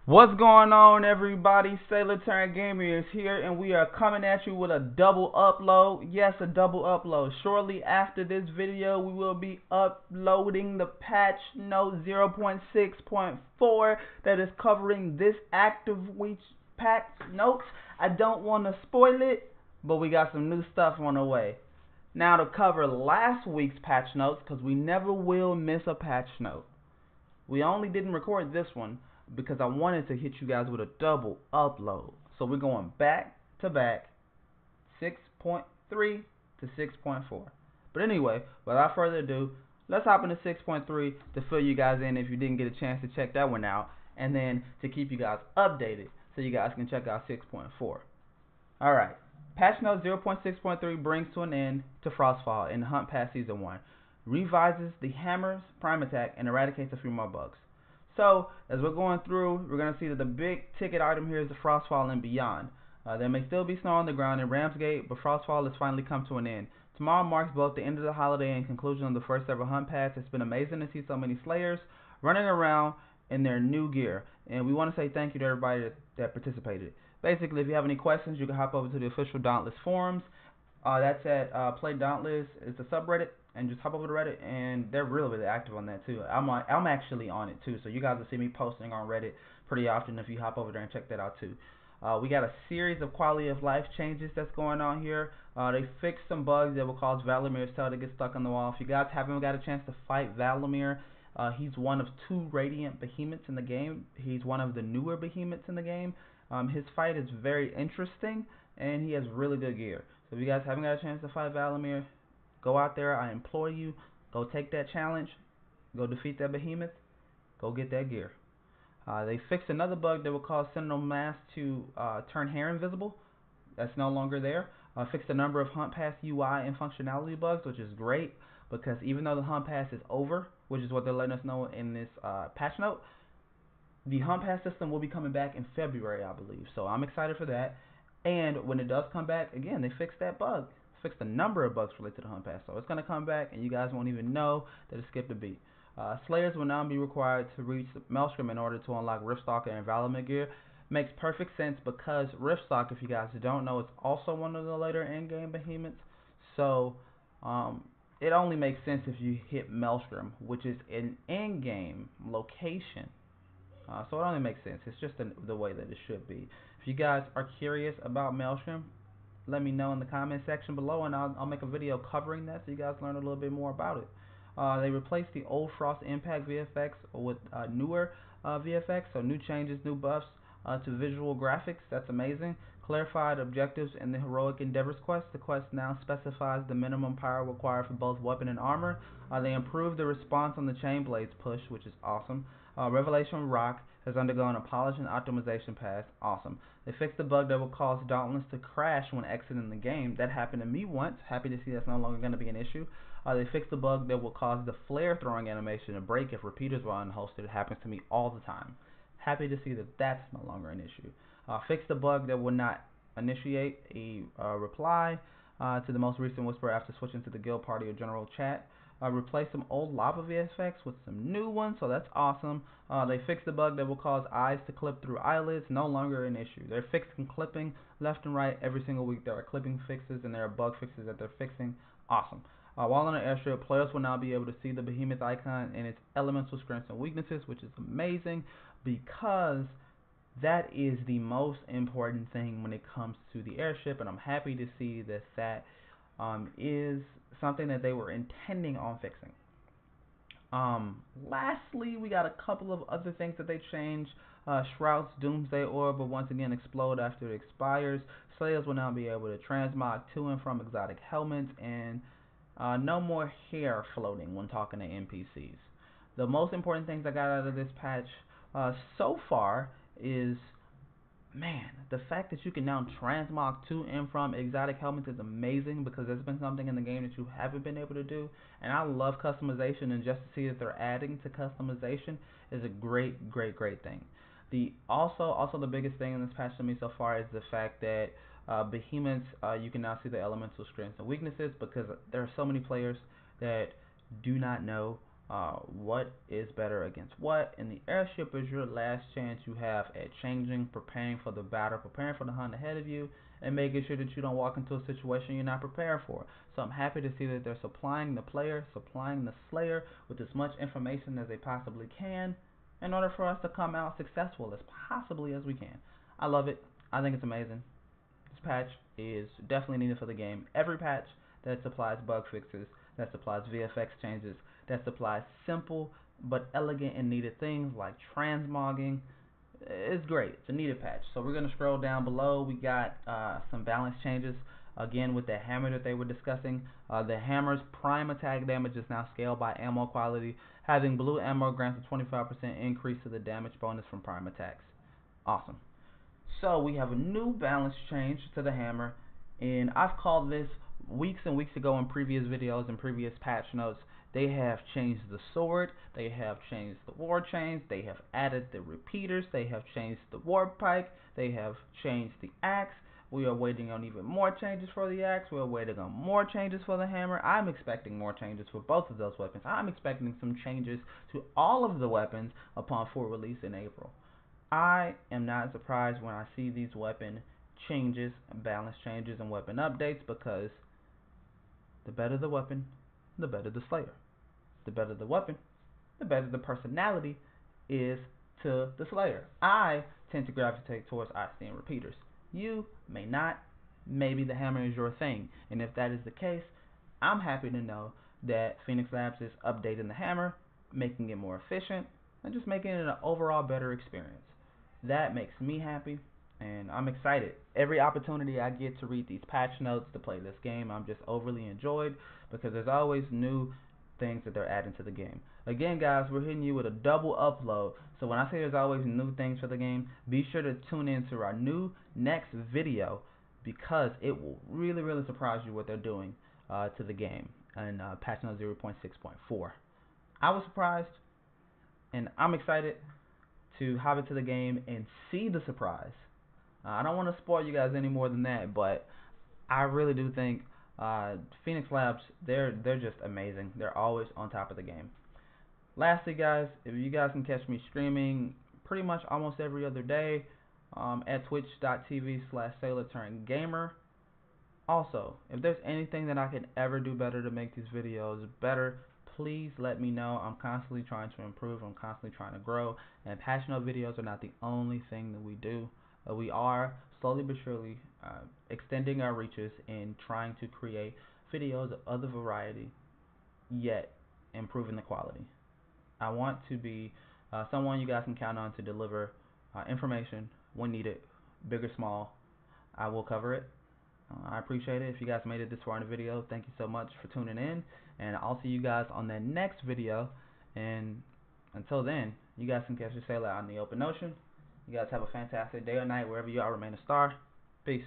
What's going on, everybody? Sailor Turn Gamer is here, and we are coming at you with a double upload. Yes, a double upload. Shortly after this video, we will be uploading the patch note 0.6.4 that is covering this active week's patch notes. I don't want to spoil it, but we got some new stuff on the way. Now, to cover last week's patch notes, because we never will miss a patch note. We only didn't record this one because I wanted to hit you guys with a double upload. So we're going back to back 6.3 to 6.4. But anyway, without further ado, let's hop into 6.3 to fill you guys in if you didn't get a chance to check that one out, and then to keep you guys updated so you guys can check out 6.4. Alright, patch note 0.6.3 brings to an end to Frostfall in Hunt Pass Season 1, revises the Hammer's Prime Attack, and eradicates a few more bugs. So, as we're going through, we're going to see that the big ticket item here is the Frostfall and Beyond. There may still be snow on the ground in Ramsgate, but Frostfall has finally come to an end. Tomorrow marks both the end of the holiday and conclusion of the first ever Hunt Pass. It's been amazing to see so many Slayers running around in their new gear, and we want to say thank you to everybody that participated. Basically, if you have any questions, you can hop over to the official Dauntless forums. That's at Play Dauntless. It's a subreddit, and just hop over to Reddit, and they're really active on that too. I'm actually on it too, so you guys will see me posting on Reddit pretty often if you hop over there and check that out too. We got a series of quality of life changes that's going on here. They fixed some bugs that will cause Valamir's tail to get stuck on the wall. If you guys haven't got a chance to fight Valamir, he's one of two Radiant Behemoths in the game. He's one of the newer Behemoths in the game. His fight is very interesting, and he has really good gear. So if you guys haven't got a chance to fight Valamir, go out there. I implore you, go take that challenge, go defeat that Behemoth, go get that gear. They fixed another bug that would cause Sentinel Mask to turn hair invisible. That's no longer there. Fixed a number of Hunt Pass UI and functionality bugs, which is great because even though the Hunt Pass is over, which is what they're letting us know in this patch note, the Hunt Pass system will be coming back in February, I believe. So I'm excited for that. And when it does come back, again, they fixed that bug. Fixed a number of bugs related to the Hunt Pass. So it's going to come back, and you guys won't even know that it skipped a beat. Slayers will now be required to reach Maelstrom in order to unlock Riftstalker and Valamir gear. Makes perfect sense because Riftstalker, if you guys don't know, is also one of the later in-game behemoths. So it only makes sense if you hit Maelstrom, which is an in-game location. So it only makes sense. It's just the way that it should be. If you guys are curious about Maelstrom, let me know in the comment section below, and I'll make a video covering that so you guys learn a little bit more about it. They replaced the old Frost Impact VFX with newer VFX, so new changes, new buffs to visual graphics. That's amazing. Clarified objectives in the Heroic Endeavors quest. The quest now specifies the minimum power required for both weapon and armor. They improved the response on the Chain Blades push, which is awesome. Revelation Rock has undergone a polish and optimization pass. Awesome. They fixed the bug that will cause Dauntless to crash when exiting the game. That happened to me once. Happy to see that's no longer going to be an issue. They fixed the bug that will cause the flare throwing animation to break if repeaters were unhosted. It happens to me all the time. Happy to see that that's no longer an issue. Fixed the bug that will not initiate a reply to the most recent whisper after switching to the guild party or general chat. Replace some old lava VFX with some new ones, so that's awesome. They fixed the bug that will cause eyes to clip through eyelids, no longer an issue. They're fixing clipping left and right every single week. There are clipping fixes and there are bug fixes that they're fixing. Awesome. While on the airstrip, players will now be able to see the Behemoth icon and its elemental strengths and weaknesses, which is amazing because that is the most important thing when it comes to the airship, and I'm happy to see that that is something that they were intending on fixing. Lastly, we got a couple of other things that they changed. Shroud's Doomsday Orb will once again explode after it expires. Slayers will now be able to transmog to and from exotic helmets, and no more hair floating when talking to NPCs. The most important things I got out of this patch so far is, man, the fact that you can now transmog to and from exotic helmets is amazing because there's been something in the game that you haven't been able to do. And I love customization, and just to see that they're adding to customization is a great thing. Also the biggest thing in this patch to me so far is the fact that behemoths, you can now see the elemental strengths and weaknesses because there are so many players that do not know what is better against what, and the airship is your last chance you have at changing, preparing for the battle, preparing for the hunt ahead of you, and making sure that you don't walk into a situation you're not prepared for. So I'm happy to see that they're supplying the player, supplying the slayer with as much information as they possibly can in order for us to come out successful as possibly as we can. I love it. I think it's amazing. This patch is definitely needed for the game. Every patch that supplies bug fixes, that supplies VFX changes, that supplies simple but elegant and needed things like transmogging is great. It's a needed patch. So we're going to scroll down below. We got some balance changes. Again, with the hammer that they were discussing, the hammer's prime attack damage is now scaled by ammo quality. Having blue ammo grants a 25% increase to the damage bonus from prime attacks. Awesome. So we have a new balance change to the hammer, and I've called this weeks and weeks ago in previous videos and previous patch notes. They have changed the sword, they have changed the war chains, they have added the repeaters, they have changed the war pike, they have changed the axe. We are waiting on even more changes for the axe. We are waiting on more changes for the hammer. I'm expecting more changes for both of those weapons. I'm expecting some changes to all of the weapons upon full release in April. I am not surprised when I see these weapon changes, balance changes, and weapon updates, because the better the weapon, the better the slayer. The better the weapon, the better the personality is to the slayer. I tend to gravitate towards Iceland repeaters. You may not. Maybe the hammer is your thing, and if that is the case, I'm happy to know that Phoenix Labs is updating the hammer, making it more efficient, and just making it an overall better experience. That makes me happy, and I'm excited. Every opportunity I get to read these patch notes, to play this game, I'm just overly enjoyed, because there's always new things that they're adding to the game. Again, guys, we're hitting you with a double upload, so when I say there's always new things for the game, be sure to tune in to our new next video, because it will really surprise you what they're doing to the game in patch note 0.6.4. I was surprised, and I'm excited to hop into the game and see the surprise. I don't want to spoil you guys any more than that, but I really do think Phoenix Labs, they're just amazing. They're always on top of the game. Lastly, guys, if you guys can catch me streaming pretty much almost every other day at twitch.tv/SailorTurnGamer. Also, if there's anything that I can ever do better to make these videos better, please let me know. I'm constantly trying to improve. I'm constantly trying to grow. And patch note videos are not the only thing that we do. We are slowly but surely extending our reaches and trying to create videos of other variety, yet improving the quality. I want to be someone you guys can count on to deliver information when needed, big or small. I will cover it. I appreciate it. If you guys made it this far in the video, thank you so much for tuning in, and I'll see you guys on the next video. And until then, you guys can catch your sailor out in the open ocean. You guys have a fantastic day or night wherever you are. Remain a star. Peace.